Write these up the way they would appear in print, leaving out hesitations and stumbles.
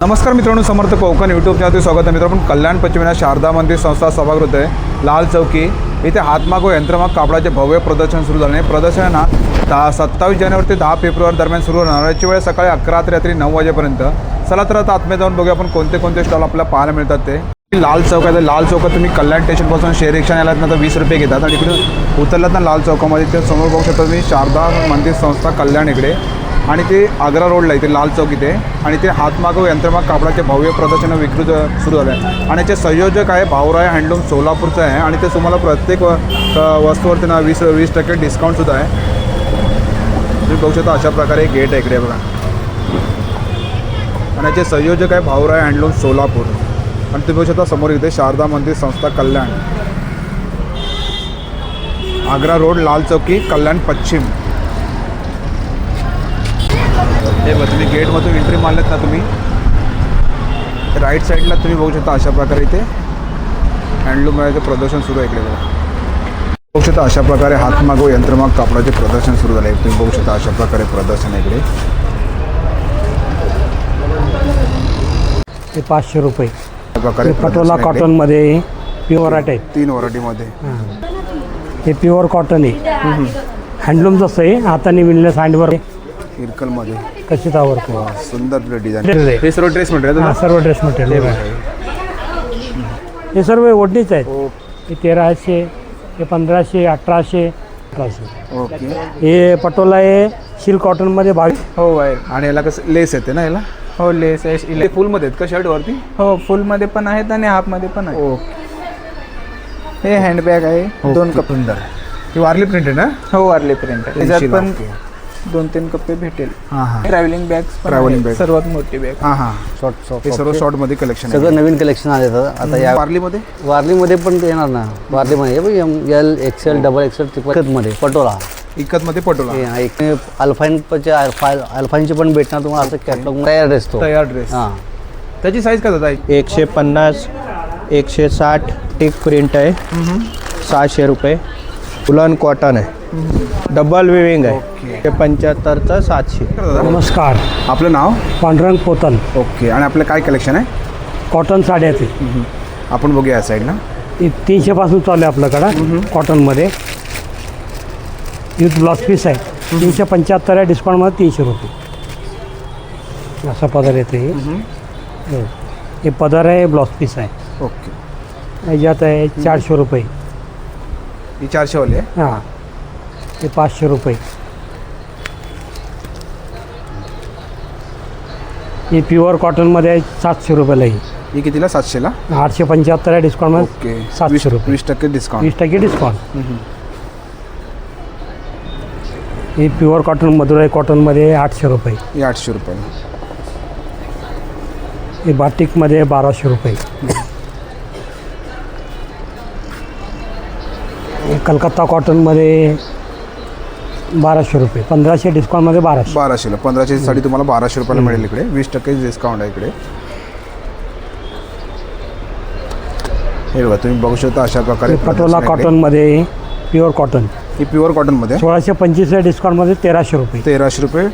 नमस्कार मित्रांनो, समर्थ कोकण यूट्यूब चॅनलमध्ये स्वागत आहे. मित्रांनो, कल्याण पश्चिमेला शारदा मंदिर संस्था सभागृह आहे, लाल चौकी इथे हातमाग व यंत्रमाग कापडाचे भव्य प्रदर्शन सुरू झाले. प्रदर्शन हा 27 जानेवारी ते 10 फेब्रुवारी दरम्यान सुरू होणार. याची वेळ सकाळी 11 ते रात्री 9 वाजेपर्यंत. चला तर आता आतमध्ये जाऊन बघूया आपण कोणते कोणते स्टॉल आपल्याला पाहायला मिळतात ते. लाल चौक आहे. लाल चौकात तुम्ही कल्याण स्टेशनपासून शेअर रिक्षा यायलात ना तर 20 रुपये घेतात आणि इकडे उतरलात ना लाल चौकामध्ये ते समोर बघू शकता तुम्ही शारदा मंदिर संस्था कल्याण इकडे, आणि ते आग्रा रोडला इथे लाल चौक इथे, आणि ते हातमाग व यंत्रमाग कापडाचे भव्य प्रदर्शन विक्री सुरू झालं आहे. आणि याचे संयोजक आहे भाऊराय हँडलूम सोलापूरचं आहे, आणि ते तुम्हाला प्रत्येक वस्तूवरती ना 20% डिस्काउंटसुद्धा आहे. तुम्ही बघू शकता अशा प्रकारे गेट आहे इकडे बघा. आणि याचे संयोजक आहे भाऊराय हँडलूम सोलापूर, आणि तुम्ही बघू शकता समोर इथे शारदा मंदिर संस्था कल्याण, आग्रा रोड, लाल चौकी, कल्याण पश्चिम. हे बघा, तुम्ही गेटमधून एंट्री मारलेत ना तुम्ही राईट साईडला तुम्ही बघू शकता अशा प्रकारे इथे हँडलूमचे प्रदर्शन सुरू आहे इकडे बघा. बघू शकता अशा प्रकारे हातमाग व यंत्रमाग कापडाचे प्रदर्शन सुरू झाले. तुम्ही बघू शकता अशा प्रकारे प्रदर्शन आहे इकडे. ते 500 रुपये प्रकारे पटोला कॉटनमध्ये प्युअर आहे. 3 व्हरायटीमध्ये हे प्युअर कॉटन आहे. हँडलूमचं असं आहे, हाताने विणलं सँडवर इरकलमध्ये कशी तावर सुंदर डिझाईन. हे सर्व ड्रेस मटेरियल, सर्व ड्रेस मटेरियल हे सर्व ओढणीच आहेत. हे 1300, हे 1500, 1800, 1800. ओके. हे पटोला आहे सिल्क कॉटनमध्ये 22. हो आहे. आणि याला कसं लेस येते ना याला? हो, लेस आहे. फुलमध्ये आहेत का शर्टवरती? हो, फुलमध्ये पण आहेत आणि हाफमध्ये पण आहे. ओके. हे हँडबॅग आहे, 2 कप. सुंदर. ही वारली प्रिंटेड ना? हो, वारले प्रिंट आहे. त्याच्यात पण ओके. 2-3 कप्पे भेटेल. हां हां. ट्रॅव्हलिंग बॅग्स पण Traveling आहेत, bag. सर्वात मोठी बॅग. हां हां. शॉर्ट हे सर्व शॉर्टमध्ये कलेक्शन सगळं नवीन कलेक्शन आले आता या वारलीमध्ये. वारलीमध्ये पण ते येणार ना. वारलीमध्ये एल एक्सेल, डबल एक्सेल, ट्रिपलमध्ये पटोला इकतमध्ये पटोला. हे एक अल्फाईनचे पण भेटणार तुम्हाला. असं कॅटलॉग तयार ड्रेस तो. तयार ड्रेस. हां, त्याची साईज काय जात 150, 160 टिक प्रिंट आहे, 600 रुपये. उलन कॉटन आहे, डबल विविंग आहे. ते 75चं 700. नमस्कार, आपलं नाव? पांडुरंग पोतन. ओके. आणि आपलं काय कलेक्शन आहे? कॉटन साड्याचे आपण बघूया या साईडला. 300 पासून चालू आहे आपल्याकडं कॉटनमध्ये. युथ ब्लाउज पीस आहे, 375 आहे, डिस्काउंटमध्ये 300 रुपये असा पदर येते. हे पदर आहे, ब्लाउज पीस आहे. ओके. याच्यात आहे 400 रुपये. ही 400 वाली आहे. हां, हे 500 रुपये. हे प्युअर कॉटनमध्ये आहे, 700 रुपयाला. ही कितीला? 700ला. 875 आहे, डिस्काउंटमध्ये ओके. 700 रुपये. 20% डिस्काउंट. 20% डिस्काउंट. हे प्युअर कॉटन मधुराई कॉटनमध्ये 800 रुपये. ही 800 रुपये. हे बाटिकमध्ये 1200 रुपये. हे कलकत्ता कॉटनमध्ये 1200 रुपये. 1500 डिस्काउंटमध्ये 1200. 1200ला. 1500ची साडी तुम्हाला 1200 रुपयाला मिळेल इकडे. 20% डिस्काउंट आहे इकडे. हे बघा, तुम्ही बघू शकता अशा प्रकारे पटोला कॉटनमध्ये प्युअर कॉटन. ही प्युअर कॉटनमध्ये 1625 डिस्काउंटमध्ये 1300 रुपये. 1300 रुपये.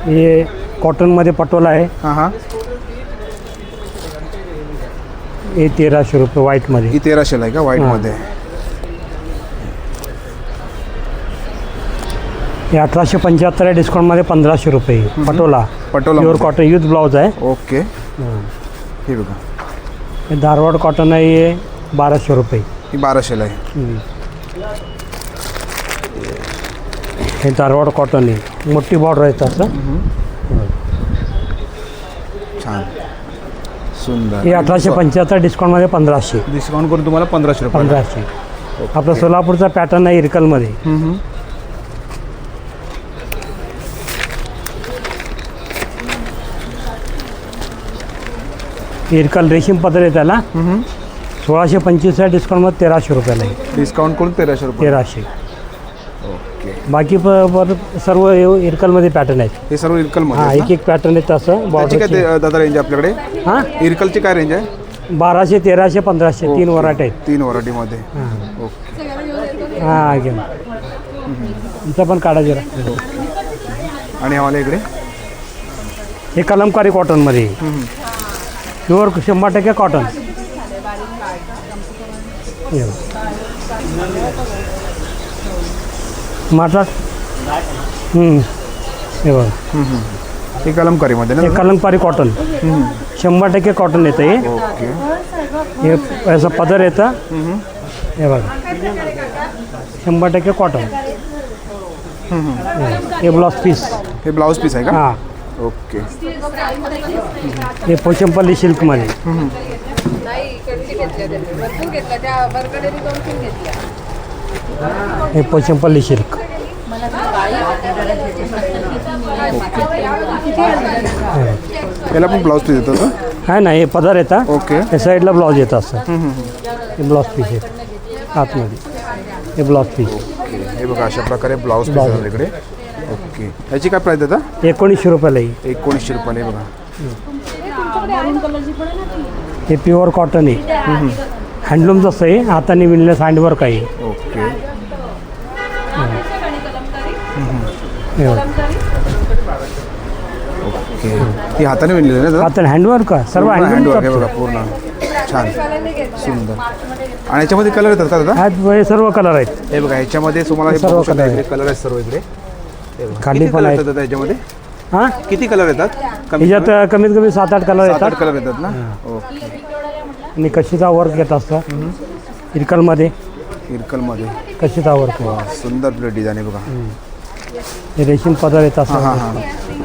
हे कॉटनमध्ये पटोला आहे, हां हां. हे 1300 रुपये व्हाईटमध्ये. ही 1300ला आहे का व्हाईटमध्ये? हे 1875 आहे, डिस्काउंटमध्ये 1500 रुपये. Patola pure cotton youth blouse आहे. ओके. हे बघा, हे धारवाड कॉटन आहे, हे 1200 रुपये. ही 1200ला आहे. हे धारवाड कॉटन आहे, मोठी बॉर्डर आहे तसं. छान सुंदर. हे 1875 डिस्काउंटमध्ये 1500. डिस्काउंट करून तुम्हाला 1500 रुपये. 1500. आपला सोलापूरचा पॅटर्न आहे इरकलमध्ये. इरकल रेशीम पदर आहे त्याला. 1625 आहे, डिस्काउंटमध्ये 1300 रुपयाला आहे. डिस्काउंट करून 1300 रुपये. 1300. ओके. बाकी सर्व इरकलमध्ये पॅटर्न आहेत. हे सर्व हां, इरकलमध्ये. एक पॅटर्न आहे तसं त्याची बॉर्डर. काय दादा रेंज आहे आपल्याकडे? हां, इरकलची काय रेंज आहे? 1200, 1300, 1500 3 व्हरायटी आहेत. 3 व्हरायटीमध्ये. हां ओके. हां, घ्या तुमचा पण काढा जरा. आणि आम्हाला इकडे हे कलमकारी कॉटनमध्ये प्युअर 100% कॉटन. हे बघा. माटा हे बघा. हे कलमकारीमध्ये ना हे कलमकारी कॉटन 100% कॉटन येतं हे. ओके. हे असं पदर येतं. हे बघा 100% कॉटन. हे ब्लाउज पीस. हे ब्लाऊज पीस आहे का? हां. ओके. हे पोचंपल्ली सिल्कमध्ये. हे पोचंपल्ली सिल्क. याला पण ब्लाऊज पीस येतं का? आहे ना, हे पदर येतात. ओके. हे साईडला ब्लाऊज येतं असं. हे ब्लाऊज पीस आहे आतमध्ये. हे ब्लाऊज पीस ओके. हे बघा अशा प्रकारे ब्लाऊज पीस आहे इकडे. ओके. याची काय प्राईस दादा? 1900 रुपयाला येईल. 1900 रुपयाला. हे बघा. हे प्युअर कॉटन आहे. हँडलूमचं असं आहे, हाताने विणलेलं हँडवर्क आहे. ओके. हे बघा. ओके. ही हाताने विणलेली आहे ना दादा? हाताने हँडवर्क आहे, सर्व पूर्ण हँडवर्क. हे हँडवर्क. बघा पूर्ण छान सुंदर. आणि याच्यामध्ये कलर येतात का दादा? हे सर्व कलर आहेत. हे बघा ह्याच्यामध्ये तुम्हाला हे सर्व बघू शकता color इकडे कलर आहेत सर्व इकडे. हे बघा. खाली किती पण कलर आहेत. येतात दादा याच्यामध्ये? हां, किती कलर येतात? ह्याच्यात कमीत कमी 7-8 कलर 7-8 येतात. कलर येतात ना? ओके. आणि कशीचा वर्क येत असतं इरकलमध्ये. इरकलमध्ये कशीचा वर्क. सुंदर प्लेट डिझाईन आहे बघा. हे रेशीम पदर येत हां असतं. हां हां.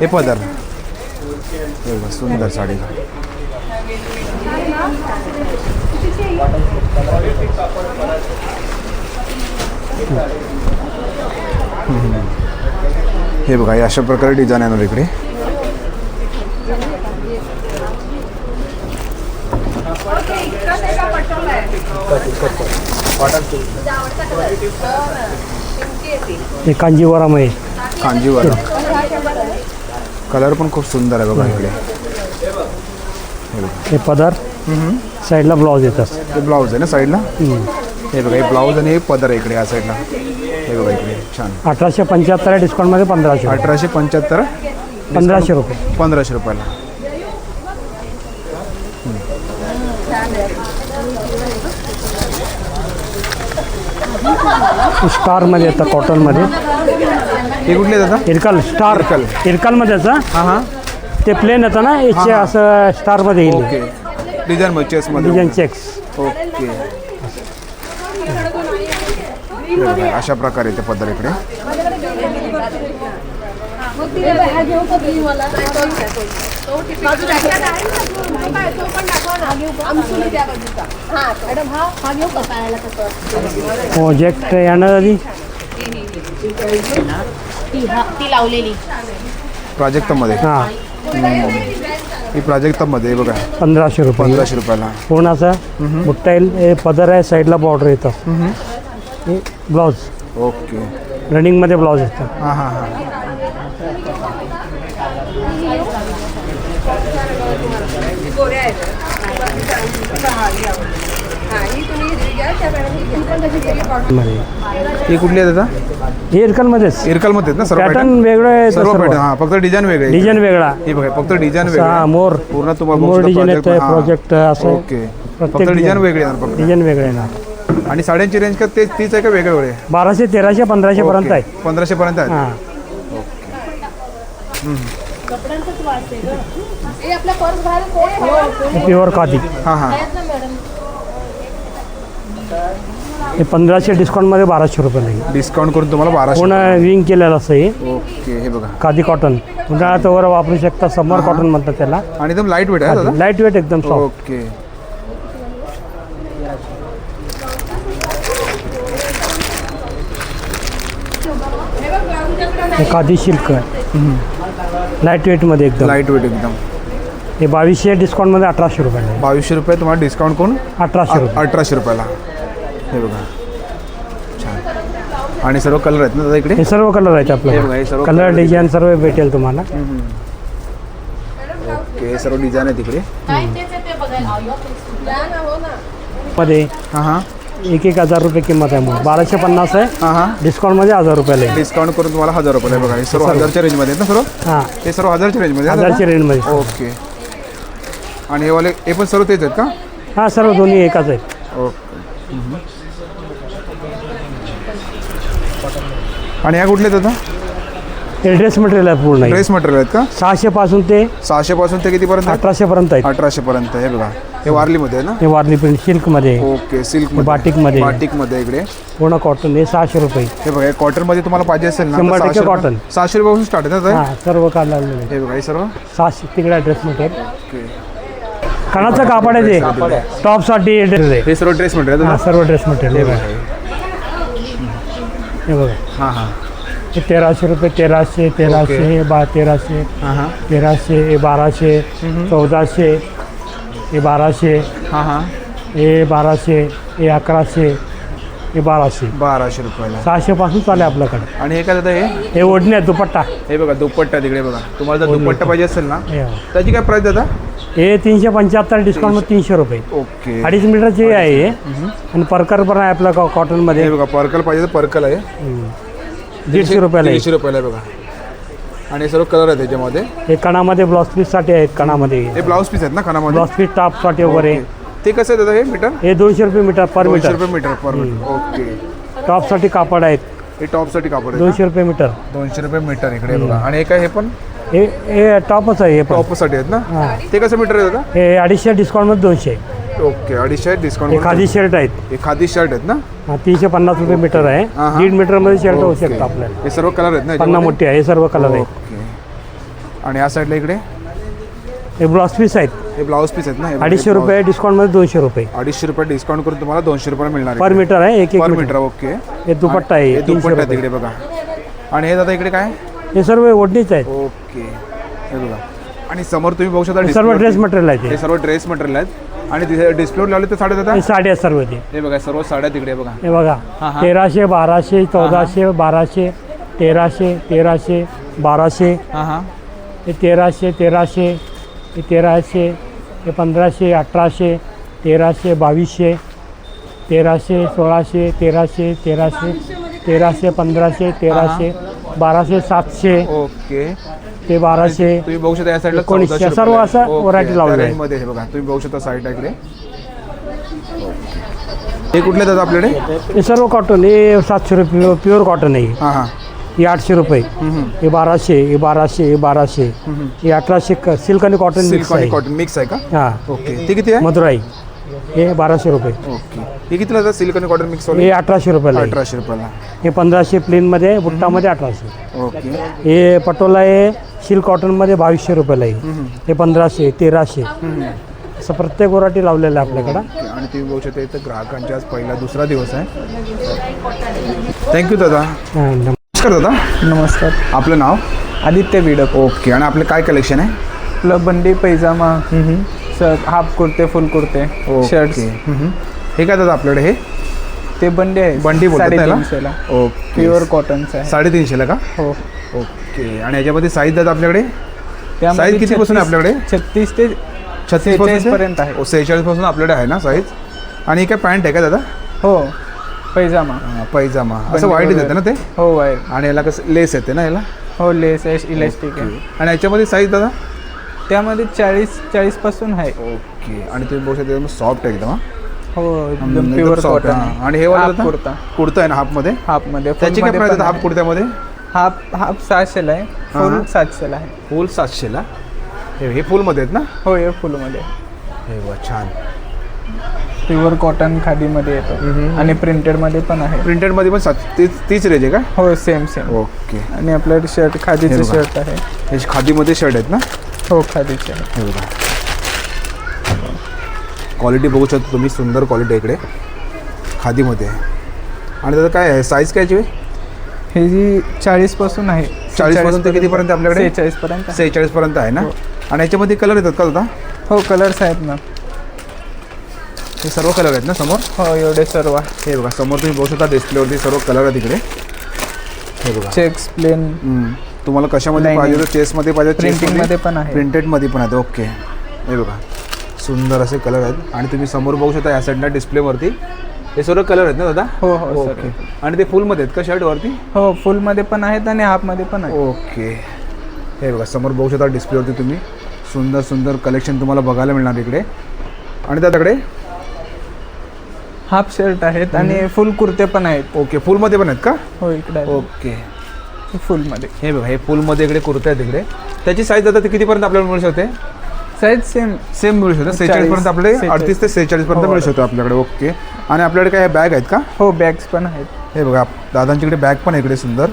हे पदर. हे बघा सुंदर साडी. हे बघा हे अशा प्रकारे डिझाईन आहे ना इकडे. हे कांजीवरम आहे. कांजीवरम. कलर पण खूप सुंदर आहे बघा इकडे. हे पदर साईडला ब्लाऊज येत असतं. हे ब्लाऊज आहे ना साईडला. हे बघा हे ब्लाऊज आणि हे पदर आहे इकडे या साईडला. हे बघा इकडे छान. 1875 आहे, डिस्काउंटमध्ये 1500. 1875. 1500 रुपये. 1500 रुपयाला. स्टारमध्ये येतं कॉटनमध्ये. हे कुठले दादा? इरकल स्टार. इरकल. इरकलमध्ये याचं हां हां. ते प्लेन येतं ना, याचे असं स्टारमध्ये येईल. ओके. डिझाईन मध्ये चेसमध्ये. Design checks. ओके. हे बघा, अशा प्रकारे ते पदर इकडे. प्रोजेक्ट येणार आधी ती लावलेली प्राजक्तामध्ये. हां, ही प्राजक्तामध्ये बघा 1500 रुपये. 1500 रुपयाला. पूर्ण असं बुट्टा येईल. हे पदर आहे, साईडला बॉर्डर येतं. हे ब्लाऊज ओके. रनिंगमध्ये ब्लाऊज येतं. हां हां हां. मध्ये ही कुठली आहे दादा? हे इरकलमध्येच. इरकलमध्ये आहेत ना सर्व पॅटर्न pattern? वेगळं आहे. सर्व पॅटर्न. हां फक्त डिझाईन वेगळे आहे. डिझाईन वेगळा. हे बघा फक्त डिझाईन वेगळे हा, आहे. मोर पूर्ण तुम्हाला मोर बघू शकता डिझाईन project. येतं. हां. प्रोजेक्ट असं ओके. फक्त प्रत्येक डिझाईन वेगळी येणार फक्त. डिझाईन वेगळे येणार. आणि साड्यांची रेंज का तीच आहे का वेगळे वेगळे? 1200, 1300, 1500 पर्यंत आहे. 1500 पर्यंत आहे. हां, प्युअर खादी. हां हां. हे 1500, डिस्काउंटमध्ये 1200 रुपये येईल. डिस्काउंट करून तुम्हाला 1200. पूर्ण विंग केलेलं असं हे ओके. हे बघा खादी कॉटन. उन्हाळ्यात वर वापरू शकता. समर कॉटन म्हणतात त्याला. आणि एकदम लाईट वेट आहे दादा. लाईट वेट एकदम सॉफ्ट. ओके. हे खादी सिल्क आहे. लाईट वेटमध्ये एकदम. लाईट वेट एकदम. हे 2200, डिस्काउंटमध्ये 1800 रुपये आहे. 2200 रुपये तुम्हाला डिस्काउंट करून 1800 रुपये. 1800 रुपयाला. हे बघा छान. आणि सर्व कलर आहेत ना दादा इकडे? हे सर्व कलर आहेत हे बघा, हे आपल्याला. सर्व कलर color डिझाईन सर्व भेटेल तुम्हाला. ओके. हे सर्व डिझाईन आहे तिकडे. मध्ये हां हां. 1,000 रुपये किंमत आहे मग 1250 आहे. हां हां डिस्काउंटमध्ये 1000 रुपयाला आहे. डिस्काउंट करून तुम्हाला 1000 रुपये बघा. हे सर्व 1000च्या रेंजमध्ये आहेत ना सर्व? हां हे सर्व 1000च्या रेंजमध्ये आहेत 1000च्या दादा? रेंजमध्ये. ओके. आणि हे वाले हे पण सर्व तेच आहेत का? हां सर्व दोन्ही एकाच आहेत. ओके. आणि ह्या कुठले आहेत आता? हे ड्रेस मटेरियल आहे पूर्ण. ड्रेस मटेरियल आहेत का? 600 पासून ते 600 पासून ते कितीपर्यंत? 1800 पर्यंत आहेत. 1800 पर्यंत. हे बघा हे वारलीमध्ये आहे ना? हे वारली प्रिंट सिल्कमध्ये ओके. सिल्क बाटिकमध्ये. बाटिकमध्ये इकडे पूर्ण कॉटन हे 600 रुपये. हे बघा कॉटनमध्ये तुम्हाला पाहिजे असेल ना 100% कॉटन. 600 रुपयापासून स्टार्ट आहे ना? हां सर्व काढ लागलेलं आहे. हे बघा हे सर्व 600 तिकडे ड्रेस मटेरियल. ओके. कणाचं कापड आहे ते टॉपसाठी ड्रेस आहे. हे सर्व ड्रेस मटेरियल हां सर्व ड्रेस मटेरियल. हे बघा हां हां हे 1300 रुपये. 1300 1300 हे 1300 हां हां 1300 हे 1200 1400 हे 1200 हां हां हे 1200 हे 1100 हे 1200. 1200 रुपयाला. 600 पासून चालू आहे आपल्याकडे. आणि हे काय दादा हे? हे ओढणी आहे दुपट्टा. हे बघा दुपट्टा तिकडे बघा. तुम्हाला जर दुपट्टा पाहिजे असेल ना हे त्याची काय प्राइस दादा? हे 375 डिस्काउंट 300 रुपये. ओके. 2.5 मीटरचे आहे हे. आणि परकर पण आहे आपल्या कॉटनमध्ये. हे बघा पर्कल पाहिजे तर पर्कल आहे 150 रुपयाला आहे. 150 रुपयाला आहे बघा. आणि हे सर्व कलर आहेत त्याच्यामध्ये. हे कणामध्ये ब्लाउज पीससाठी आहेत. कणामध्ये हे ब्लाऊज पीस आहेत ना खानामध्ये? ब्लाउज पीस टॉपसाठी वगैरे. ते कसं आहे दादा हे मीटर? हे 200 रुपये मीटर पर 200 मीटर. रुपये मीटर पर मीटर. ओके. टॉपसाठी कापड आहेत हे टॉपसाठी कापड आहे 200 रुपये मीटर. 200 रुपये मीटर इकडे बघा. आणि हे काय हे पण हे टॉपच आहे हे पण. टॉपसाठी आहेत ना? हां ते कसं मीटर आहे दादा? हे 250 डिस्काउंटमध्ये 200. ओके. 250 हे डिस्काउंट. खादी शर्ट आहेत. हे खादी शर्ट आहेत ना? हां 350 रुपये मीटर आहे. हां, हां. 1.5 मीटरमध्ये शर्ट होऊ ओके. शकतं आपल्याला. हे सर्व कलर आहेत ना पन्ना याच्यामध्ये? मोठी आहे. हे सर्व कलर आहेत. ओके. आणि या साईडला इकडे हे ब्लाउज पीस आहेत. हे ब्लाऊज पीस आहेत ना? हे 250 रुपये डिस्काउंटमध्ये 200 रुपये 250 रुपये डिस्काउंट करून तुम्हाला 200 रुपये मिळणार पर मीटर आहे. एक पर मीटर. मीटर. ओके. हे दुपट्टा आहे हे 300 दुपट्टा आहे रुपये. तिकडे बघा. आणि हे दादा इकडे काय? हे सर्व ओढणीच आहेत. ओके. हे बघा. आणि समोर तुम्ही बघू शकता हे सर्व display ड्रेस वरती- मटेरियल आहे हे ते. सर्व ड्रेस मटेरियल आहेत. आणि डिस्प्लेवर लावले तर साडे दादा? हे साड्या सर्व ते. हे बघा सर्व साड्या तिकडे बघा. हे बघा हां, हां. 1300 1200 1400 1200 1300 1300 1200 हां हां हे 1300 1300 हे 1300 हे 1500 1800 1300 2200 1300 1600 1300 1300 1300 1500 1300 1200 700 ओके. ते 1200 तुम्ही बघू शकता या साईडला 1900 सर्व असं व्हरायटी लावली आहे. मध्ये हे बघा तुम्ही बघू शकता साईडला इकडे. हे कुठले दादा आपल्याकडे? हे सर्व कॉटन. हे 700 रुपये प्युअर कॉटन आहे. हां हां हे 800 रुपये. हे 1200 हे 1200 हे 1200 हे 1800 सिल्क आणि कॉटन सिल्क मिक्स आणि आहे. कॉटन मिक्स आहे का? हां ओके. ते किती आहे? मधुराई हे 1200 रुपये. ओके. हे कितीला दादा सिल्क आणि कॉटन मिक्स हे 1800 रुपयाला आहे. 1800 रुपयाला. हे 1500 प्लेनमध्ये बुट्टामध्ये 1800. ओके. हे पटोला आहे सिल्क कॉटनमध्ये 2200 रुपयाला आहे. हे 1500 1300 असं प्रत्येक व्हरायटी लावलेलं आहे आपल्याकडं. ओके. आणि तुम्ही बघू शकता इथं ग्राहकांचा आज पहिला दुसरा दिवस आहे. थँक्यू दादा. हां, नमस्कार दादा. नमस्कार. आपलं नाव? आदित्य बिडक. ओके. आणि आपलं काय कलेक्शन आहे? आपलं बंडी पैजामा शर्ट हाफ कुर्ते फुल कुर्ते शर्ट्स. हे काय दादा आपल्याकडे? हे ते बंडी आहे. बंडी बोलतात ना याला? 350ला. ओके. प्युअर कॉटनचं आहे. 350ला का? हो. ओके. आणि याच्यामध्ये साईज दादा आपल्याकडे त्यामध्ये साईज कितीपासून आहे 36 आपल्याकडे? 36 ते 46 पर्यंत आहे. 46 पासून आपल्याकडे आहे ना साईज. आणि ही काय पॅन्ट आहे का दादा? हो पैजामा. पैजामा असं बंडी वाईट वगैरे. येते ना ते? हो वायर. आणि याला कसं लेस येते ना याला? हो लेस आहे इलास्टिक आहे. आणि याच्यामध्ये साईज दादा? त्यामध्ये 40 पासून आहे. ओके. आणि तुम्ही बघू शकता एकदम सॉफ्ट आहे एकदम. हां? हो एकदम एकदम प्युअर soft कॉटन. आहे. आणि हे वाला हाफ दादा? कुर्ता. कुर्ता आहे ना हाफमध्ये? हाफमध्ये त्याची काय प्राइस हाफ कुर्त्यामध्ये? हाफ 600ला आहे. फुल 700ला आहे. फुल 700ला. हे फुलमध्ये आहेत ना? हो हे फुलमध्ये हे वा छान. प्युअर कॉटन खादीमध्ये येतो. आणि प्रिंटेडमध्ये पण आहे. प्रिंटेडमध्ये पण तीच रेंज आहे का? हो सेम. ओके. आणि आपल्याकडे शर्ट खादीचे हे बघा. शर्ट आहे. हे खादीमध्ये शर्ट आहेत ना? हो खादीचे आहे. हे बघा क्वालिटी बघू शकता तुम्ही. सुंदर क्वालिटी आहे इकडे खादीमध्ये. आणि त्याचं काय आहे साईज काय याची? हे जी 40 पासून आहे. 40 पासून ते कितीपर्यंत आपल्याकडे? 46 पर्यंत. 46 पर्यंत आहे ना? आणि याच्यामध्ये कलर येतात का दादा? हो कलर्स आहेत ना. हे सर्व कलर आहेत ना समोर? हो एवढे सर्व आहे. हे बघा समोर तुम्ही बघू शकता डिस्प्लेवरती सर्व कलर आहेत इकडे. हे बघा चेक्स प्लेन तुम्हाला कशामध्ये नाही, पाहिजे तर चेसमध्ये पाहिजे प्रिंटिंगमध्ये पण आहे. प्रिंटेडमध्ये पण आहेत. ओके. हे बघा सुंदर असे कलर आहेत. आणि तुम्ही समोर बघू शकता या साईडला डिस्प्लेवरती हे सर्व कलर आहेत ना दादा? हो हो ओके. सर. आणि ते फुलमध्ये आहेत का शर्ट वरती? हो फुलमध्ये पण आहेत आणि हाफमध्ये पण आहेत. ओके. हे बघा समोर बघू शकता डिस्प्लेवरती तुम्ही सुंदर सुंदर कलेक्शन तुम्हाला बघायला मिळणार इकडे. आणि त्याच्याकडे हाफ शर्ट आहेत आणि फुल कुर्ते पण आहेत. ओके फुलमध्ये पण आहेत का? हो इकडे आहे. ओके. फुलमध्ये हे बघा हे फुलमध्ये इकडे कुर्ते आहेत इकडे. त्याची साईज दादा ती कितीपर्यंत आपल्याला मिळू शकते? Size same. सेम मिळू शकते 46 पर्यंत आपले 38 ते 46 पर्यंत मिळू शकतो आपल्याकडे. ओके. आणि आपल्याकडे काय बॅग आहेत का? हो बॅग्स पण आहेत. हे बघा दादांच्याकडे बॅग पण आहे इकडे सुंदर.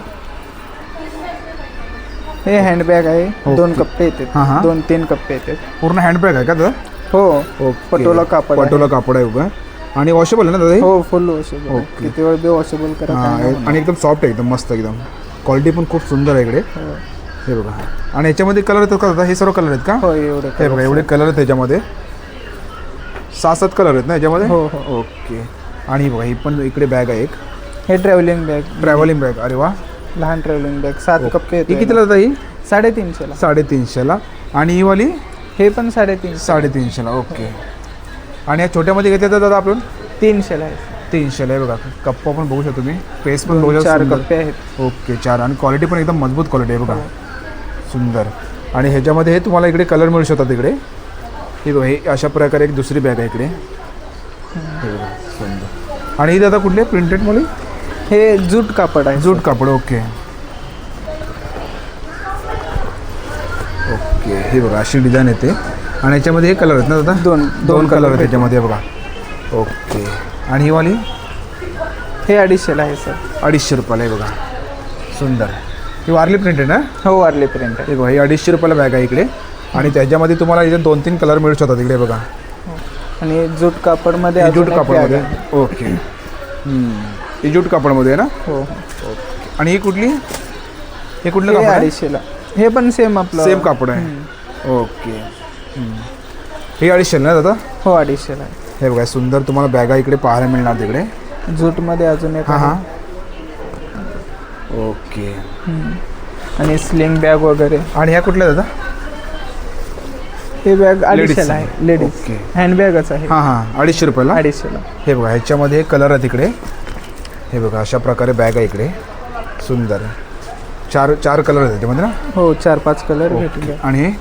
हे हँडबॅग आहे. ओके. 2 कप्पे हां, हां. येतात. 2-3 कप्पे येतात. पूर्ण हँडबॅग आहे का दादा? हो ओके. पटोला कापड आहे. पटोला कापड आहे उभं. आणि वॉशेबल आहे ना दादा हे? हो फुल वॉशेबल. ओके. किती वेळ बी वॉशेबल करा. हां, काय नाही आणि एकदम सॉफ्ट आहे एकदम मस्त एकदम. क्वालिटी पण खूप सुंदर आहे इकडे. होणार. हे बघा. आणि याच्यामध्ये कलर येतात का दादा? हे सर्व कलर आहेत का? हो एवढे हे बघा एवढे कलर आहेत त्याच्यामध्ये. 6-7 कलर आहेत ना याच्यामध्ये? हो हो. ओके. आणि बघा ही पण इकडे बॅग आहे एक हे ट्रॅव्हलिंग बॅग. Travelling bag. अरे वा. लहान ट्रॅव्हलिंग बॅग 7 कप्पे ही येते. कितीला दादा ही? 350ला. 350ला. आणि ही वाली हे पण 350. 350ला. ओके. आणि या छोट्यामध्ये घेतल्या तर दादा आपण 300ला आहे. 300ला आहे बघा. कप्पा पण बघू शकतो तुम्ही. पेस पण बघू शकतो. 4 सुंदर. कप्पे आहेत. ओके 4. आणि क्वालिटी पण एकदम मजबूत क्वालिटी आहे बघा. सुंदर. आणि ह्याच्यामध्ये हे तुम्हाला इकडे कलर मिळू शकतात इकडे. हे बघा हे अशा प्रकारे एक दुसरी बॅग आहे इकडे. हे बघा सुंदर. आणि ही दादा कुठली प्रिंटेड मध्ये? हे जूट कापड आहे. जूट कापड. Okay okay. हे बघा अशी डिझाईन येते. आणि याच्यामध्ये हे कलर आहेत ना दादा? दोन कलर आहेत त्याच्यामध्ये बघा. ओके. आणि ही वाली हे 250ला आहे सर. 250 रुपयाला आहे बघा. सुंदर. ही वारली प्रिंटेड ना? हो वारले प्रिंट आहे. हे बघा ही 250 रुपयाला बॅग आहे इकडे. आणि त्याच्यामध्ये तुम्हाला इथे 2-3 कलर मिळू शकतात इकडे बघा. आणि जूट कापडमध्ये ही अजून जूट एक bag कापडमध्ये. आहे. ओके. ही जूट कापडमध्ये आहे ना? हो हो. आणि ही कुठली? हे कुठलं हे कापड आहे? 250ला. हे पण सेम आपलं. सेम कापड आहे. ओके. हे 250 ना दादा? हो 250ला आहे. हे बघा सुंदर तुम्हाला बॅगा इकडे पाहायला मिळणार तिकडे. जूटमध्ये अजून एक हां आहे. हां. ओके. आणि स्लिंग बॅग वगैरे. आणि ह्या कुठल्या दादा? हे बॅग Ladies. 250ला आहे. Ladies okay. हँडबॅगच आहे. हां हां 250 रुपयाला. 250ला. हे बघा ह्याच्यामध्ये कलर आहेत इकडे. हे बघा अशा प्रकारे बॅग आहे इकडे. सुंदर. 4 कलर आहेत त्याच्यामध्ये ना? हो 4-5 कलर भेटले. आणि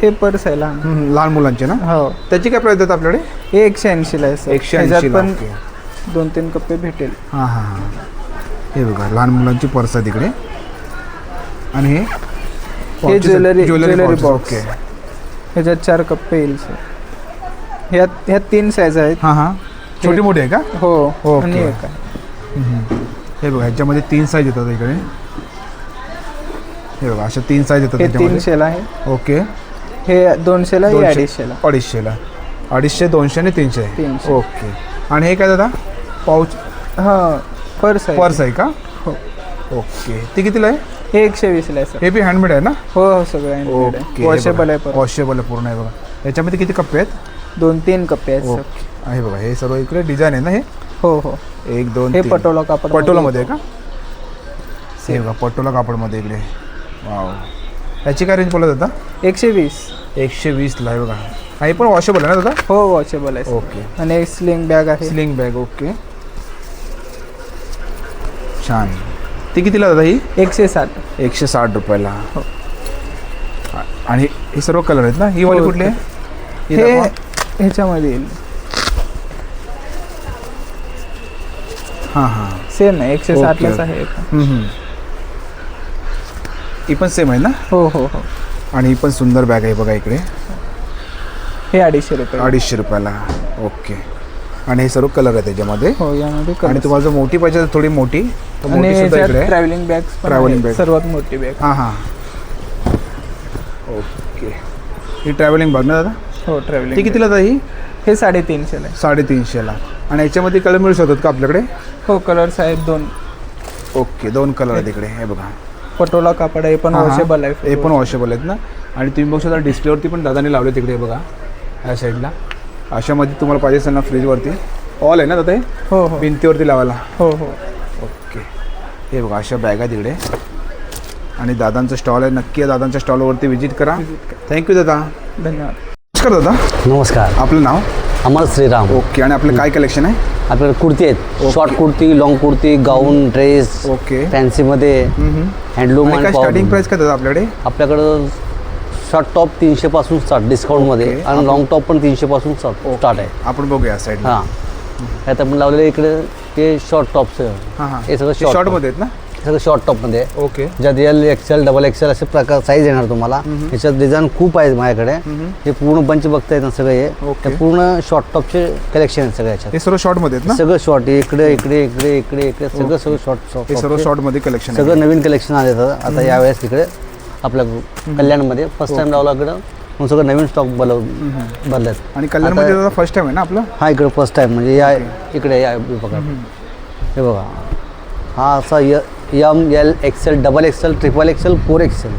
हे पर्स आहे लहान. लहान मुलांचे ना? हो त्याची काय प्राईस देतात आपल्याकडे? हे 180ला आहे सर. 180 ह्याच्यात पण ओके. 2-3 कप्पे भेटेल. हां हां हां. हे बघा लहान मुलांची पर्स आहेत इकडे. आणि हे हे ज्वेलरी pouches. बॉक्स. ओके. ह्याच्यात 4 कप्पे येईल सर. ह्यात 3 साईज आहेत. हां हां. छोटी मोठी आहे का? हो ओके. आणि एक आहे. हे बघा ह्याच्यामध्ये 3 साईज येतात इकडे. हे बघा अशा 3 साईज येतात हे त्याच्यामध्ये. 300ला आहे. ओके. हे 200ला. हे 200. 250ला. 250ला. 250, 200 आणि 300. 300. ओके. आणि हे काय दादा? पाऊच हां पर्स आहे. पर्स आहे का? हो. ओके. ते कितीला आहे? हे 120ला आहे सर. हे बी हँडमेड आहे ना? हो हो सगळं handmade आहे. वॉशेबल आहे. वॉशेबल आहे पूर्ण आहे बघा. याच्यामध्ये किती कप्पे आहेत? 2-3 कप्पे आहेत सर. ओके. आहे बघा हे सर्व इकडे डिझाईन आहे ना हे? हो हो. 1 2 हे 3. पटोला कापड. पटोलामध्ये आहे का? हे बघा पटोला कापडमध्ये इकडे. वाव. याची काय रेंज बोलत होता? 120. 120ला आहे बघा. हा हे पण वॉशेबल आहे ना दादा? हो वॉशेबल आहे सर. ओके. आणि एक स्लिंग बॅग आहे. Sling bag. ओके. छान. ती कितीला दादा ही? 160. 160 रुपयाला. हो. आणि हे सर्व कलर आहेत ना? ही वाली हो, कुठली आहे? ही हे दाखवा. ह्याच्यामध्ये येईल. हां हां. सेम आहे. 160लाच ओके. आहे. ही पण सेम आहे ना? हो हो हो. आणि ही पण सुंदर बॅग आहे बघा इकडे. हे 250 रुपये. 250 रुपयाला. ओके. आणि हे सर्व कलर आहे त्याच्यामध्ये. हो यामध्ये आणि colors. तुम्हाला जर मोठी पाहिजे तर थोडी मोठी तर आणि मोठी सुद्धा इकडे आहे. ट्रॅव्हलिंग बॅग्स पण Traveling आहेत. bag. सर्वात मोठी बॅग. हां हां. ओके. ही ट्रॅव्हलिंग बॅग ना दादा? हो ती ट्रॅव्हलिंग. कितीला दादा ही? हे 350ला आहे. 350ला. आणि याच्यामध्ये कलर मिळू शकतात का आपल्याकडे? हो कलर्स आहेत 2. ओके. 2 कलर आहेत इकडे. हे बघा. पटोला कापड आहे. पण हां, हां. वॉशेबल आहे. हे पण वॉशेबल आहेत ना? आणि तुम्ही बघू शकता डिस्प्लेवरती पण दादाने लावले तिकडे बघा ह्या साईडला. अशामध्ये तुम्हाला पाहिजे असेल ना फ्रीजवरती ऑल आहे ना दादा हे? हो हो भिंतीवरती लावायला. हो हो. ओके. हे बघा अशा बॅगा तिकडे. आणि दादांचं स्टॉल आहे. नक्की या दादांच्या स्टॉलवरती व्हिजिट करा. थँक्यू दादा. धन्यवाद. नमस्कार दादा. नमस्कार. आपलं नाव? अमर श्रीराम. ओके. आणि आपलं काय कलेक्शन आहे? आपल्याकडे कुर्ती आहेत, शॉर्ट कुर्ती, लॉंग कुर्ती, गाऊन, ड्रेस, ओके. फॅन्सीमध्ये, हँडलूम आणि काय स्टार्टिंग प्राइस काय देतात आपल्याकडे? आपल्याकडं शॉर्ट टॉप 300 पासून स्टार्ट डिस्काउंटमध्ये, ओके. आणि लॉंग टॉप पण 300 पासून स्टार्ट आहे. आपण बघूया साईड. हां, यात आपण लावलेले इकडे ते शॉर्ट टॉपचं, हां हां. हे सगळं शॉर्ट शॉर्ट मध्ये आहेत ना? सगळं शॉर्ट टॉपमध्ये आहे. ओके. ज्यात एल एक्सेल डबल एक्सेल असे प्रकार साईज येणार तुम्हाला. याच्यात डिझाईन खूप आहेत माझ्याकडे. हे पूर्ण बंच बघतायत ना सगळे, ओके. हे पूर्ण शॉर्ट टॉपचे कलेक्शन आहेत सगळ्या याच्यात. हे सर्व शॉर्ट मध्ये आहेत ना? सगळं शॉर्ट इकडे इकडे इकडे इकडे इकडे सगळं शॉर्ट हे सर्व शॉर्ट मध्ये कलेक्शन सगळं नवीन कलेक्शन आले आता यावेळेस तिकडे आपल्या कल्याणमध्ये फर्स्ट टाइम लावला इकडं, मग सगळं नवीन स्टॉक भरलेत. आणि कल्याण मध्ये फर्स्ट टाइम आहे ना आपलं? हा इकडे फर्स्ट टाइम म्हणजे या इकडे या विभागात. हे बघा, हा असा M L XL double XL triple XL 4 XL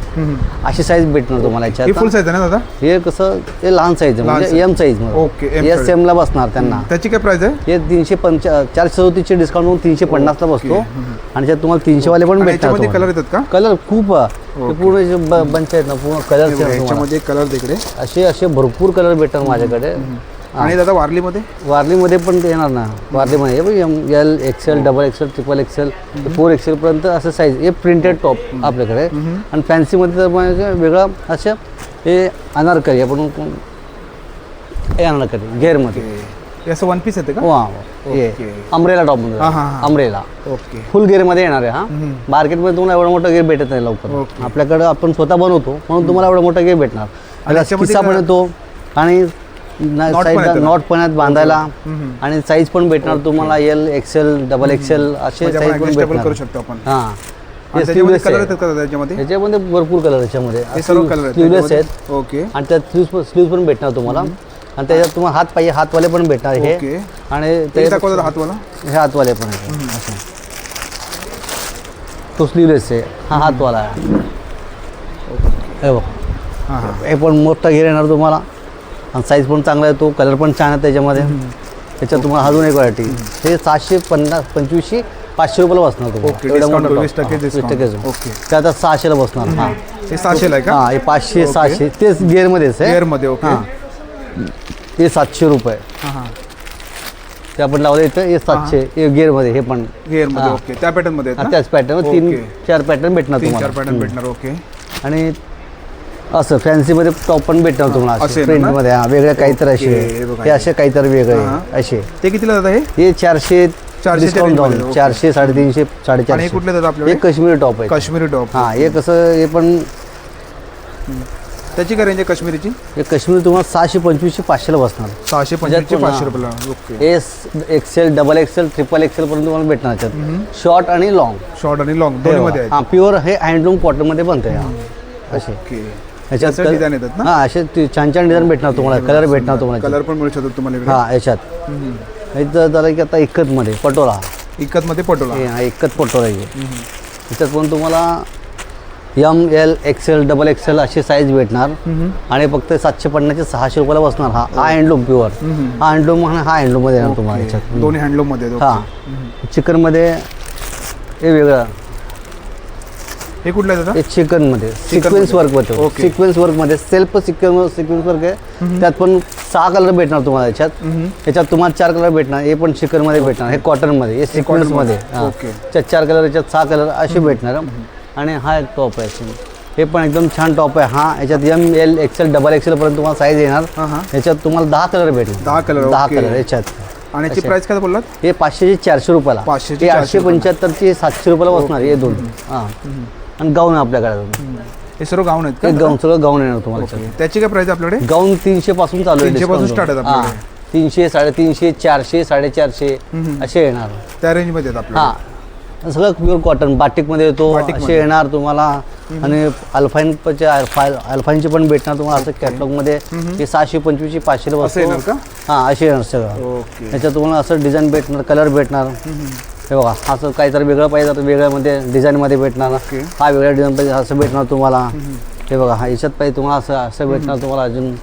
अशी साईज भेटणार तुम्हाला ही याच्यात. फुल साईज आहे ना दादा? हे कसं हे लहान साईज आहे, म्हणजे M size okay, M S size. एमला बसणार त्यांना. त्याची काय प्राइस आहे? हे 434चे डिस्काउंट होऊन 350ला बसतो. आणि त्यात तुम्हाला 300 वाले पण आणि याच्यामध्ये भेटतात. कलर येतात का? कलर खूप हे पूर्ण बंच आहेत ना, पूर्ण कलर याच्यामध्ये कलर तिकडे. असे भरपूर कलर भेटतात माझ्याकडे. आणि दादा वारलीमध्ये? वारलीमध्ये पण ते येणार ना, वारलीमध्ये हे बघ L XL double XL triple XL 4 XL पर्यंत असं साईज. हे प्रिंटेड टॉप आपल्याकडे. आणि फॅन्सीमध्ये तर म्हणजे वेगळं असं हे अनारकली आपण हे अनारकली घेरमध्ये. हे असं वन पीस येते का? वा हे ओके. अमरेला टॉपमध्ये, हां, हां, हां. Umbrella okay. फुल गेअरमध्ये येणार आहे. हा मार्केटमध्ये तुम्हाला एवढा मोठा गेअर भेटत नाही लवकर. ओके. आपल्याकडं आपण स्वतः बनवतो म्हणून तुम्हाला एवढा मोठा गेअर भेटणार. आणि याच्यामध्ये किस्सा पण काय- येतो आणि पण येतं ना? नॉट पण आहेत बांधायला. आणि साईज पण भेटणार तुम्हाला एल एक्सेल डबल एक्सेल असे म्हणजे साईज आपण पण adjustable भेटणार. करू शकतो आपण. हां, आणि हे त्याच्यामध्ये स्लीवलेस कलर आहे. येतात का दादा त्याच्यामध्ये? याच्यामध्ये भरपूर कलर याच्यामध्ये हे सर्व कलर आहेत स्लीवलेस आहेत. त्याच्यामध्ये? ओके. आणि त्यात स्लीव्स पण भेटणार तुम्हाला. आणि त्याच्यात तुम्हाला हात पाहिजे हातवाले पण भेटणार हे. ओके. आणि ते दाखवा दादा हातवाला. हे हातवाले पण आहे असं. तो स्लीवलेस आहे, हा हातवाला आहे. हे बघ, हां हां. हे पण मोठा घेर येणार तुम्हाला. आणि साईज पण चांगला येतो, कलर पण छान आहे त्याच्यामध्ये. त्याच्यात तुम्हाला अजून एक व्हरायटी हे 750 2500 500 रुपयाला बसणार ओके, तुम्हाला. एवढा discount मोठा 20% top. discount. 20% ओके. ते आता 600ला बसणार. हां, हे 600 आहे का? हां, हे 500 ओके. 600 तेच गिअरमध्येच आहे. गिअरमध्ये. ओके. हां, हे 700 रुपये. हां हां. ते आपण लावलं इथं हे 700 हे गिअरमध्ये. हे पण गिअरमध्ये. हां. ओके. त्या पॅटर्न मध्ये आहेत ना? त्याच पॅटर्न ओके. 3-4 पॅटर्न भेटणार 3-4 तुम्हाला. पॅटर्न भेटणार. ओके. आणि असं फॅन्सीमध्ये टॉप पण भेटणार तुम्हाला असे असे ना? प्रिंटमध्ये. हां, वेगळे काहीतरी ओके, हे असे बघा. हे असे काहीतरी वेगळे हां. असे. ते कितीला दादा हे? हे 400 400 डिस्काउंट च्या जाऊन range मध्ये, 400 350 आणि हे 450. कुठले दादा हे आपल्याकडे? काश्मीरी टॉप आहे. काश्मीरी टॉप. हां, हे कसं हे पण त्याची काय रेंज आहे काश्मीरीची? हे काश्मीरी तुम्हाला 625 500ला बसणार. 625 पण, 500 हां. रुपयाला. Okay. S Excel double XL triple Excel पर्यंत तुम्हाला भेटणार याच्यात. शॉर्ट आणि लॉंग शॉर्ट आणि लॉंग दोन्ही मध्ये आहेत. हां, प्युअर हे हँडलूम कॉटनमध्ये बनते. असे ओके. याच्यात त्याचं डिझाईन येतात ना? हां, असे छान छान डिझाईन भेटणार तुम्हाला. कलर भेटणार तुम्हाला कलर पण मिळू शकतो तुम्हाला इकडे. हां, याच्यात इथं जरा की आता इक्कतमध्ये पटोला इकत मध्ये पटोला. हे हा इक्कत पटोला आहे. याच्यात पण तुम्हाला M L XL double XL अशी साईज भेटणार. आणि फक्त 750 ते 600 रुपयाला बसणार. हा हँडलूम प्युअर. हा हँडलूम आणि हा हँडलूममध्ये येणार तुम्हाला याच्यात. दोन्ही हँडलूम मध्ये आहेत. हां, चिकनमध्ये हे वेगळं. हे कुठलं आहे दादा? हे चिकनमध्ये सिक्वेन्स वर्कमध्ये. ओके. सिक्वेन्स वर्कमध्ये सेल्फ सिक्वेन्स वर्क आहे. त्यात पण 6 कलर भेटणार तुम्हाला याच्यात. याच्यात तुम्हाला 4 कलर भेटणार. हे पण चिकनमध्ये भेटणार. हे कॉटनमध्ये, हे सिक्वेन्समध्ये. ओके. याच्यात 4 कलर, याच्यात 6 कलर असे भेटणार. आणि हा एक टॉप आहे. हे पण एकदम छान टॉप आहे. हा याच्यात M L XL double XL पर्यंत तुम्हाला साईज येणार. हां हां. याच्यात तुम्हाला 10 कलर भेटणार. 10 कलर. 10 ओके. कलर याच्यात. आणि याची प्राइस काय बोललात? हे 500 चे 400 रुपयाला. 500 चे हे 400 875 700 रुपयाला बसणार. हे दोन. हां, आणि गाऊन आहे आपल्याकडे. हे सर्व गाऊन आहेत का? एक गाऊन सगळं गाऊन येणार तुम्हाला ओके. याच्यात. त्याची काय प्राइस आपल्याकडे? गाऊन 300 पासून चालू आहे. 300 पासून discount start आहेत हां, आपल्याकडे. 300 350 400 450 असे येणार. त्या रेंज मध्ये आहेत आपल्याकडे. हां, सगळं प्युअर कॉटन बाटिकमध्ये येतो. बाटिकमध्ये. असे येणार तुम्हाला. आणि अल्फाईनचे पण भेटणार तुम्हाला असं कॅटलॉगमध्ये. हे 725 500 असं येणार का? हां, असे येणार सगळं. ओके. याच्यात तुम्हाला असं डिझाईन भेटणार, कलर भेटणार. हे बघा, असं काहीतरी वेगळं पाहिजे तर वेगळ्यामध्ये डिझाईनमध्ये भेटणार. ओके. हा वेगळ्या डिझाईन पाहिजे असं भेटणार तुम्हाला. हे बघा, हा याच्यात पाहिजे तुम्हाला असं असं भेटणार तुम्हाला अजून.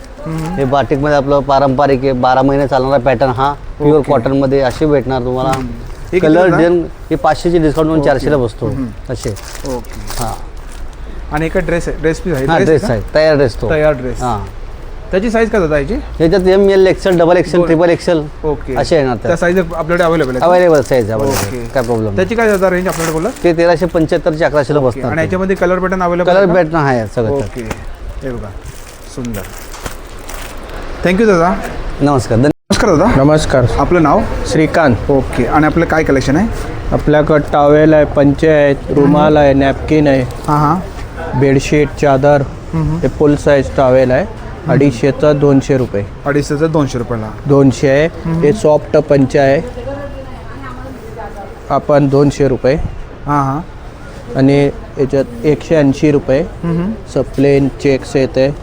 हे बाटिकमध्ये आपलं पारंपरिक आहे 12 महिने चालणारा पॅटर्न. हा प्युअर कॉटनमध्ये असे भेटणार तुम्हाला. हे कलर कितीला? डिझाईन हे 500चे डिस्काउंट म्हणून 400ला बसतो असे. ओके. हां, आणि एका ड्रेस आहे, ड्रेस पीस आहे. हा ड्रेस आहे, तयार ड्रेस तो. तयार ड्रेस. हां, त्याची साईज काय दादा याची? याच्यात M L XL double XL triple XL okay असे येणार त्या साईज आपल्याकडे अवेलेबल आहे अवेलेबल साईज ओके. अवेलेबल काय प्रॉब्लेम नाही. त्याची काय दादा रेंज आपल्याकडे बोला? ते 1375 चे 1100 आणि बसणार याच्यामध्ये colour pattern available colour pattern आहे सगळं ओके हे बघा सुंदर. थँक्यू दादा. नमस्कार नमस्कार दादा. नमस्कार. आपलं नाव? श्रीकांत. ओके. आणि आपलं काय कलेक्शन आहे? आपल्याकडं टॉवेल आहे, पंचे आहेत, रुमाल आहे, नॅपकिन आहे, हां हां बेडशीट, चादर. हे फुल साईज टॉवेल आहे. 250चा 200 रुपये. 250चं 200 रुपयाला. 200 आहे. हे सॉफ्ट पंचा आहे, आपण 200 रुपये. हां हां आणि याच्यात 180 रुपये. प्लेन चेक्स येते.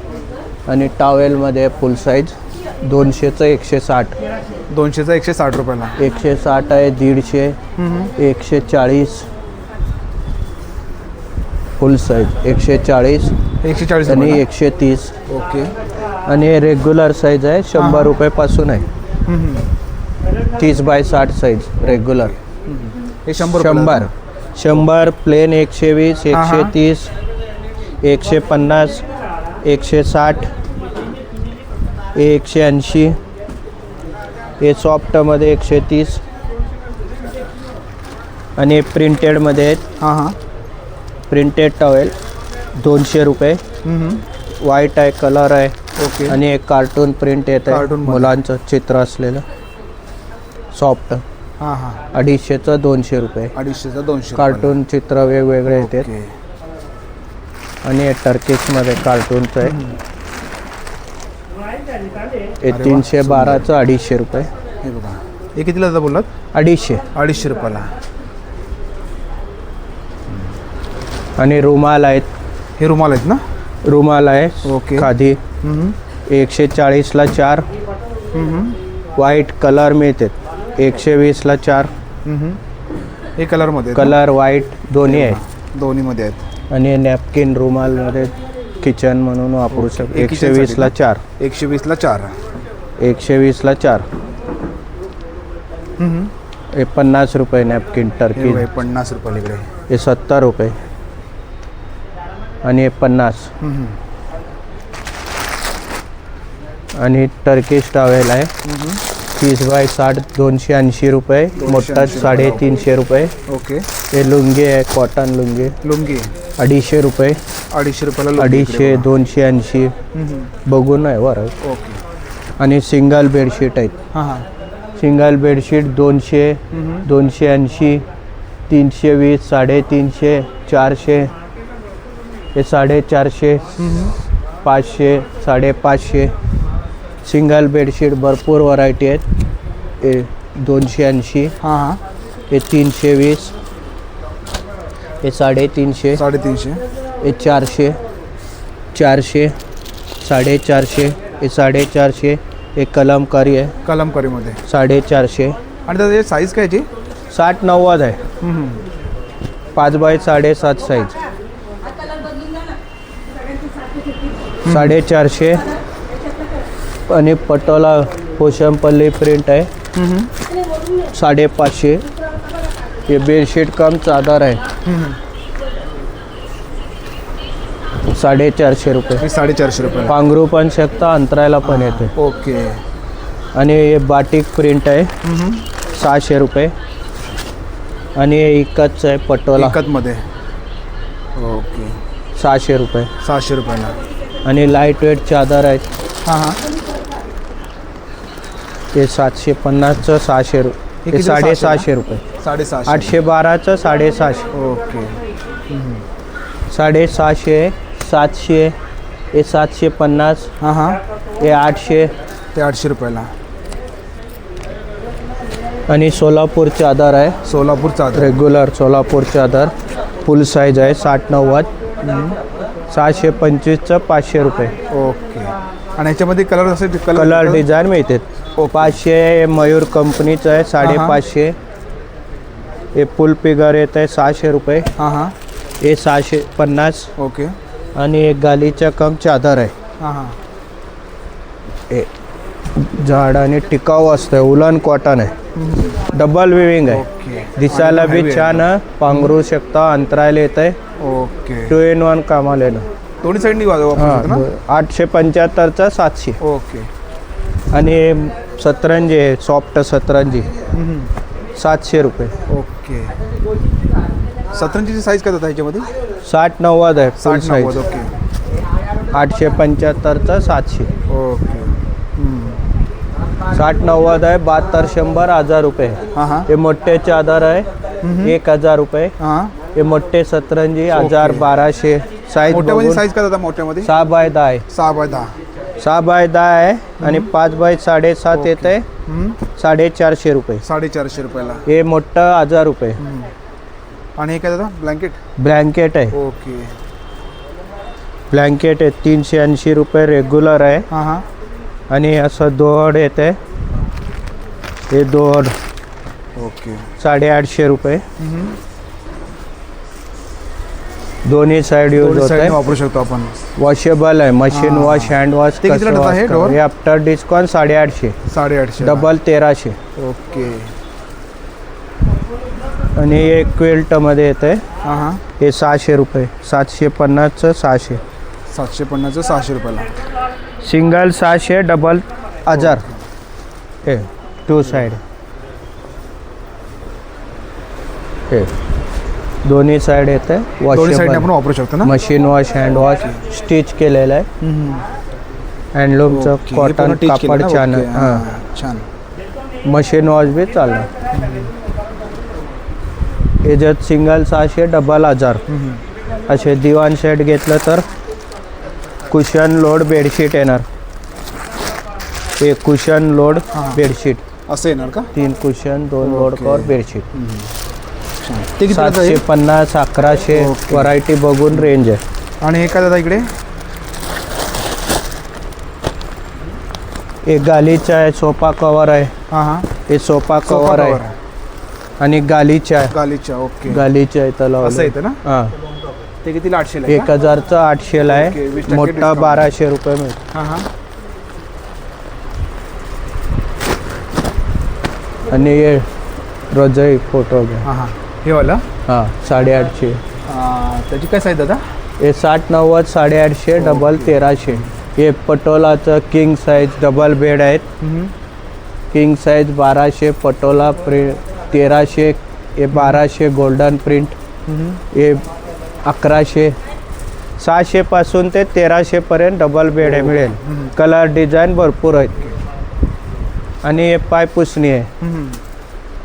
आणि टॉवेलमध्ये फुल साईज 200चं 160. 200चं 160 रुपयाला. 160 आहे, 150, 140 फुल साईज 140 140 आणि रुपयाला. 130. ओके. आणि रेग्युलर साईज आहे 100 रुपयापासून आहे. 30 बाय 60 साईज रेग्युलर. हे 100 रुपयाला. 100 प्लेन 120, हा, हा. 130, 150, 160, 180. हे सॉफ्टमध्ये 130 आणि प्रिंटेडमध्ये आहेत. हां हां प्रिंटेड टॉवेल 200 रुपये. व्हाईट आहे, कलर आहे. ओके. आणि एक कार्टून प्रिंट येत आहे, कार्टूनमध्ये. मुलांचं चित्र असलेलं सॉफ्ट. हां हां 250चं 200 रुपये. 250चं 200 कार्टून चित्र वेगवेगळे येतात. ओके. आणि हे टर्किशमध्ये कार्टूनचं आहे. हे अरे वा, 312चं 250 रुपये. हे बघा हे कितीला दादा बोललात? 250. 250 रुपयाला. आणि रुमाल आहेत. हे रुमाल आहेत ना? रुमाल आहे ओके. खादी 140ला 4. व्हाईट कलर मिळतात 120ला 4. हे कलरमध्ये कलर व्हाईट दोन्ही आहे. दोन्हीमध्ये आहेत. आणि नॅपकिन रुमालमध्ये किचन म्हणून वापरू शकतो. हे kitchen साठी 120ला 4. 120ला 4. 120ला 4. हे 50 रुपये नॅपकिन हे टर्की. बघा, हे 50 रुपयाला इकडे. हे 70 रुपये. आणि हे 50. आणि टर्किश टॉवेल आहे 30 बाय 60 280 रुपये. मोठा 350 रुपये. ओके. हे लुंगी आहे, कॉटन लुंगी लुंगी 250 रुपये. 250 रुपयाला लुंगी 250, 280 बघून आहे बरं. ओके. आणि सिंगल बेडशीट आहेत. हां हां सिंगल बेडशीट 200, 280, 320, 350, 400. हे 450, 500, 550. सिंगल बेडशीट भरपूर व्हरायटी आहेत. हे 280. हां हां हे 320. हे 350. 350. हे 400, 400, 450. हे 450. हे कलमकारी आहे कलमकारीमध्ये. 450. आणि त्याची साईज काय याची? 60-90 आहे. 5 बाय 7.5 साईज. 450. आणि पटोला पोशमपल्ली प्रिंट आहे 550. हे बेडशीट कम चादर आहे 450 रुपये. हे 450 रुपयाला. पांघरू पण शकता, अंतरायला पण येते. ओके. आणि हे बाटिक प्रिंट आहे 600 रुपये. आणि हे इकतचं आहे पटोला एकतमध्ये. ओके. 600 रुपये. 600 रुपयाला. आणि लाईट वेट चादर आहेत. हां हां ते 750चं 600 रुपये. हे हे किती? 650 रुपये. 650. 812चं 650. ओके. 650, 700. हे 750. हां हां हे 800. ते 800 रुपयाला. आणि सोलापूर चादर आहे सोलापूर चादर. रेग्युलर सोलापूर चादर फुल साईज आहे 60-90. 625चं 500 रुपये. ओके. आणि ह्याच्यामध्ये कलर असे कलर डिझाईन मिळतात. 500 मयूर कंपनीचं आहे 550. हे फुल फिगर येत आहे 600 रुपये. हां हां हे 650. ओके. आणि एक गालीच्या कम चादर आहे. हां हां हे जाड आणि टिकाऊ असतं. उलन कॉटन आहे. डबल विविंग आहे. ओके. दिसायला आणि बी heavy छान पांघरू शकता, अंतरायला येत आहे. ओके. 2 in 1 कामाला येणं. दोन्ही साईडनी वापरू शकतो ना? 875चा 700. ओके. आणि सतरंजी आहे, सॉफ्ट सतरंजी 700 रुपये. ओके. सतरंजीची साईज काय होता ह्याच्यामध्ये? 60-90 आहे फुल 60-90. साईज. ओके. 875चा 700. ओके. 60-90 आहे. 7200 1000 रुपये. हां हां हे मोठे चादर आहे 1000 रुपये. हां. हे मोठे सतरंजी 1000-1200. साईज मोठ्यामध्ये साईज काय होता मोठ्यामध्ये? 6x10 आहे. 6x10. 6x10 आहे आणि 5x7.5 येत आहे 450 रुपये. 450 रुपयाला. हे मोठं 1000 रुपये. आणि हे काय दादा? ब्लँकेट. ब्लँकेट आहे. ओके. ब्लँकेट आहे 380 रुपये रेग्युलर आहे. हां हां. आणि असं दोड येते, हे दोड ओके. 850 रुपये. दोन्ही साईड यूज दोन्ही होत साईडने आहे. वापरू शकतो आपण. वॉशेबल आहे, मशीन वॉश, हँड वॉश. ते कितीला देता हे door? हे आफ्टर डिस्काउंट 850. 850. डबल 1300. ओके. आणि हे क्विल्टमध्ये येते, हां हां. हे 600 रुपये. 750चं 600. 750चं 600 रुपयाला. Single 600, double 1000. हे 2 साईड. हे दोन्ही साईड येते. दोन्ही साईडने आपण वॉशेबल, वापरू शकतो ना? Machine wash, hand wash, stitch केलेलं आहे. हँडलूमचं ओके. हे कॉटन पूर्ण stitch केलं कापड ना? छान ओके. आहे. हां. हां, छान. मशीन वॉश बी चालणार. याच्यात सिंगल 600, डबल 1000. असे दिवाण सेट घेतलं तर कुशन लोड बेडशीट येणार. हे कुशन लोड बेडशीट, असं येणार का? 3 cushion 2 load okay. Cover bedsheet. छान. ते किती आहे? 750, 1100 ओके. व्हरायटी बघून रेंज आहे. आणि हे काय दादा इकडे? एक गालीचा आहे, सोफा कवर आहे. हां हां. हे सोफा कवर आहे. आणि गालीचा आहे. गालीच्या. ओके. गालीचा आहे त्याला असं येतं ना? हां. ते कितीला? 800 ला? 1000चं 800 ला ओके, आहे. 20% मोठा discount. 1200 रुपये मिळतो. हां हां. आणि हे रजाई फोटो घ्या. हां हां. हे वाला? हां 850. त्याची काय साईज दादा? हे 60-90 850, डबल 1300. हे पटोलाचं किंग साईज डबल बेड आहेत. किंग साईज 1200, पटोला प्रिंट 1300, हे 1200 गोल्डन प्रिंट, हे 1100. 600 पासून ते 1300 पर्यंत डबल बेड मिळेल. कलर डिझाईन भरपूर आहेत. आणि हे पाय पुसणी आहे,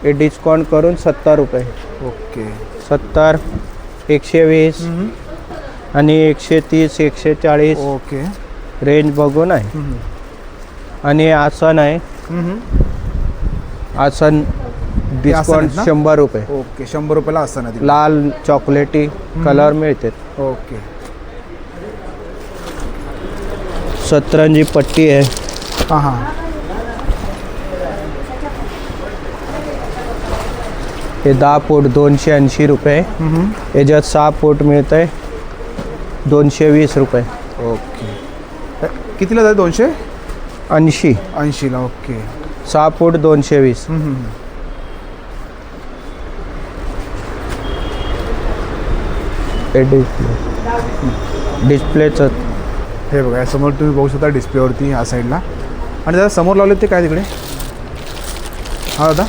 हे डिस्काउंट करून 70 रुपये. ओके. 70, 120 आणि 130, 140 ओके. रेंज बघून आहे. आणि आसन आहे, आसन डिस्काउंट ना? 100 रुपये. ओके. 100 रुपयाला असं ना? लाल चॉकलेटी कलर मिळते. ओके. सतरंजी पट्टी आहे. हां हां. हे 10 फूट 280 रुपये. याच्यात 6 फूट मिळत आहे 220 रुपये. ओके. कितीला जाते? 80. 280ला. ओके. 6 फूट 220. हे डिस्प्लेचं हे बघा, समोर तुम्ही बघू शकता डिस्प्लेवरती ह्या साईडला. आणि दादा समोर लावले ते काय तिकडे? हा दादा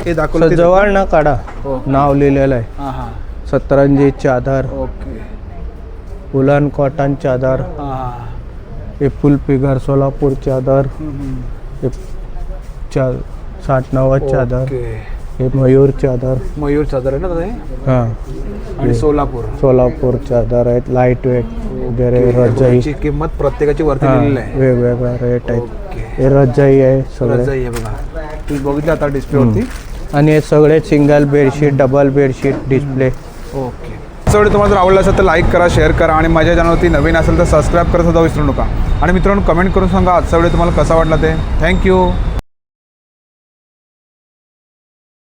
हे दाखवलं ते? जवळ ना काढा, हो. नाव लिहिलेलं आहे. हां हां. सतरंजी चादर, ओके. वुलन कॉटन चादर, हां. हे फुल फिगर सोलापूर चादर, हे 60-90 चादर, ओके. हे मयूर चादर. मयूर चादर आहे ना दादा हे? हां. आणि सोलापूर. सोलापूर चादर आहेत, लाईट वेट वगैरे. रजाई ह्याची किंमत प्रत्येकाची वरती हां, लिहिलेली आहे. वेगवेगळ्या रेट आहेत. ओके. हे रजाई आहे सगळे. रजाई आहे बघा, तुम्ही बघितलं आता डिस्प्लेवरती. आणि हे सगळे single bedsheet, double bedsheet display. Okay. Video तुम्हाला जर आवडला असेल तर लाईक करा, शेअर करा आणि माझ्या चॅनलवरती नवीन असेल तर सबस्क्राईब करत सुद्धा विसरू नका. आणि मित्रांनो कमेंट करून सांगा आजचा व्हिडिओ तुम्हाला कसा वाटला ते. थँक्यू.